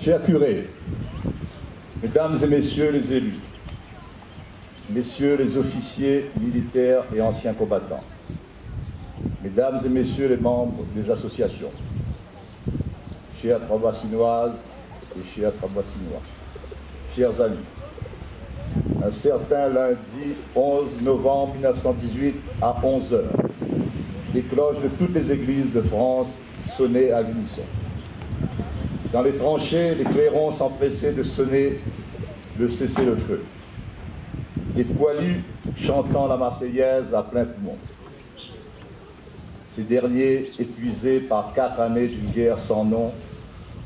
Chers curés, mesdames et messieurs les élus, messieurs les officiers militaires et anciens combattants, mesdames et messieurs les membres des associations, chères Trabassinoises et chers Trabassinois, chers amis, un certain lundi 11 novembre 1918 à 11 h, les cloches de toutes les églises de France sonnaient à l'unisson. Dans les tranchées, les clairons s'empressaient de sonner le cessez-le-feu. Les poilus chantant la Marseillaise à plein poumon. Ces derniers, épuisés par 4 années d'une guerre sans nom,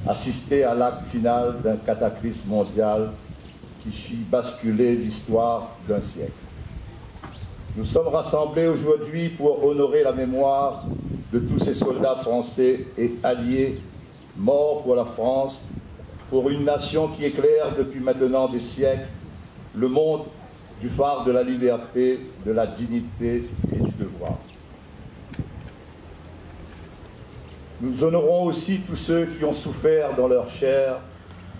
assistaient à l'acte final d'un cataclysme mondial qui fit basculer l'histoire d'un siècle. Nous sommes rassemblés aujourd'hui pour honorer la mémoire de tous ces soldats français et alliés morts pour la France, pour une nation qui éclaire depuis maintenant des siècles le monde du phare de la liberté, de la dignité et du devoir. Nous honorons aussi tous ceux qui ont souffert dans leur chair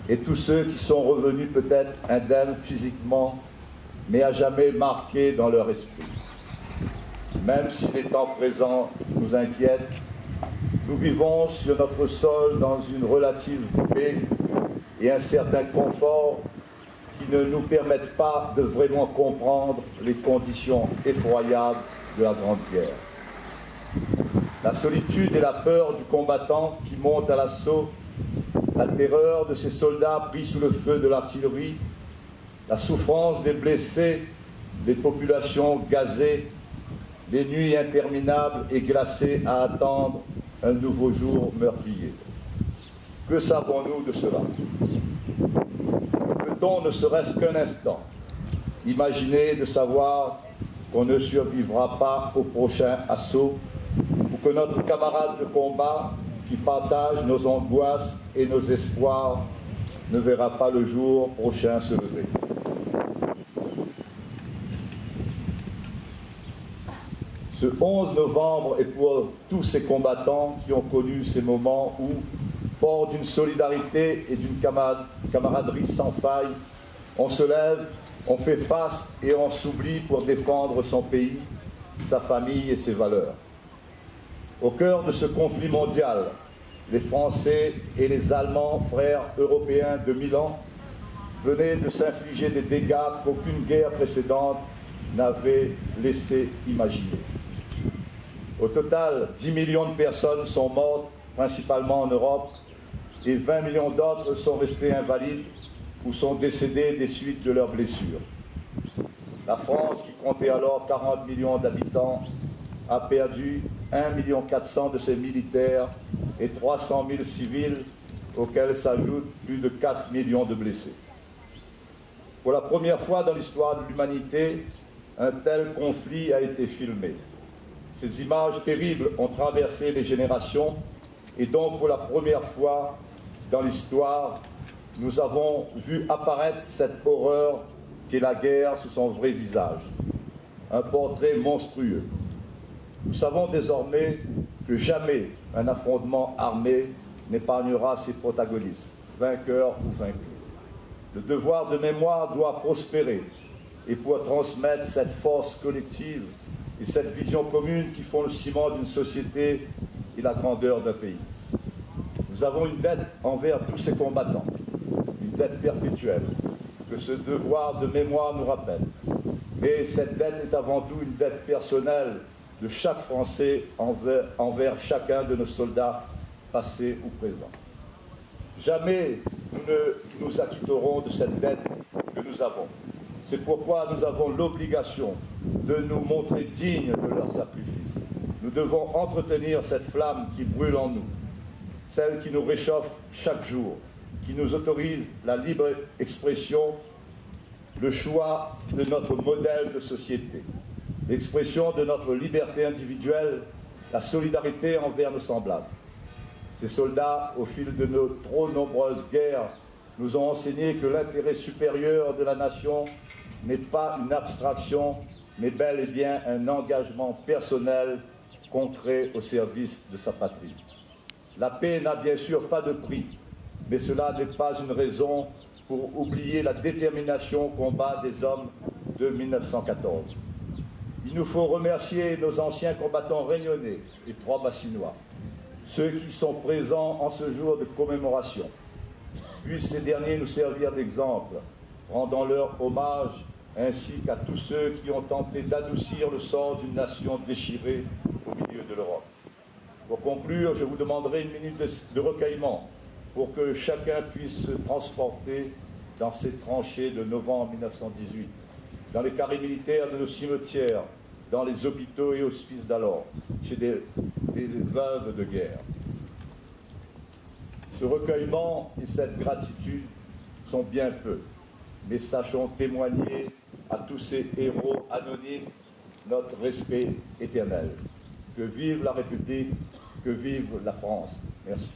et tous ceux qui sont revenus peut-être indemnes physiquement, mais à jamais marqués dans leur esprit. Même si les temps présents nous inquiètent, nous vivons sur notre sol dans une relative paix et un certain confort qui ne nous permettent pas de vraiment comprendre les conditions effroyables de la Grande Guerre. La solitude et la peur du combattant qui monte à l'assaut, la terreur de ces soldats pris sous le feu de l'artillerie, la souffrance des blessés, des populations gazées, les nuits interminables et glacées à attendre un nouveau jour meurtrier. Que savons-nous de cela? Peut-on, ne serait-ce qu'un instant, imaginer de savoir qu'on ne survivra pas au prochain assaut, ou que notre camarade de combat, qui partage nos angoisses et nos espoirs, ne verra pas le jour prochain se lever? Ce 11 novembre est pour tous ces combattants qui ont connu ces moments où, forts d'une solidarité et d'une camaraderie sans faille, on se lève, on fait face et on s'oublie pour défendre son pays, sa famille et ses valeurs. Au cœur de ce conflit mondial, les Français et les Allemands, frères européens de 1000 ans, venaient de s'infliger des dégâts qu'aucune guerre précédente n'avait laissé imaginer. Au total, 10 millions de personnes sont mortes, principalement en Europe, et 20 millions d'autres sont restés invalides ou sont décédés des suites de leurs blessures. La France, qui comptait alors 40 millions d'habitants, a perdu 1,4 million de ses militaires et 300 000 civils, auxquels s'ajoutent plus de 4 millions de blessés. Pour la première fois dans l'histoire de l'humanité, un tel conflit a été filmé. Ces images terribles ont traversé les générations et donc pour la première fois dans l'histoire, nous avons vu apparaître cette horreur qu'est la guerre sous son vrai visage. Un portrait monstrueux. Nous savons désormais que jamais un affrontement armé n'épargnera ses protagonistes, vainqueurs ou vaincus. Le devoir de mémoire doit prospérer et pour transmettre cette force collective et cette vision commune qui font le ciment d'une société et la grandeur d'un pays. Nous avons une dette envers tous ces combattants, une dette perpétuelle, que ce devoir de mémoire nous rappelle. Mais cette dette est avant tout une dette personnelle de chaque Français envers chacun de nos soldats, passés ou présents. Jamais nous ne nous acquitterons de cette dette que nous avons. C'est pourquoi nous avons l'obligation de nous montrer dignes de leur sacrifice. Nous devons entretenir cette flamme qui brûle en nous, celle qui nous réchauffe chaque jour, qui nous autorise la libre expression, le choix de notre modèle de société, l'expression de notre liberté individuelle, la solidarité envers nos semblables. Ces soldats, au fil de nos trop nombreuses guerres, nous ont enseigné que l'intérêt supérieur de la nation n'est pas une abstraction, mais bel et bien un engagement personnel, concret au service de sa patrie. La paix n'a bien sûr pas de prix, mais cela n'est pas une raison pour oublier la détermination au combat des hommes de 1914. Il nous faut remercier nos anciens combattants réunionnais et trois-bassinois, ceux qui sont présents en ce jour de commémoration. Puissent ces derniers nous servir d'exemple, rendant leur hommage, ainsi qu'à tous ceux qui ont tenté d'adoucir le sort d'une nation déchirée au milieu de l'Europe. Pour conclure, je vous demanderai une minute de recueillement pour que chacun puisse se transporter dans ces tranchées de novembre 1918, dans les carrés militaires de nos cimetières, dans les hôpitaux et hospices d'alors, chez des veuves de guerre. Ce recueillement et cette gratitude sont bien peu, mais sachons témoigner à tous ces héros anonymes notre respect éternel. Que vive la République, que vive la France. Merci.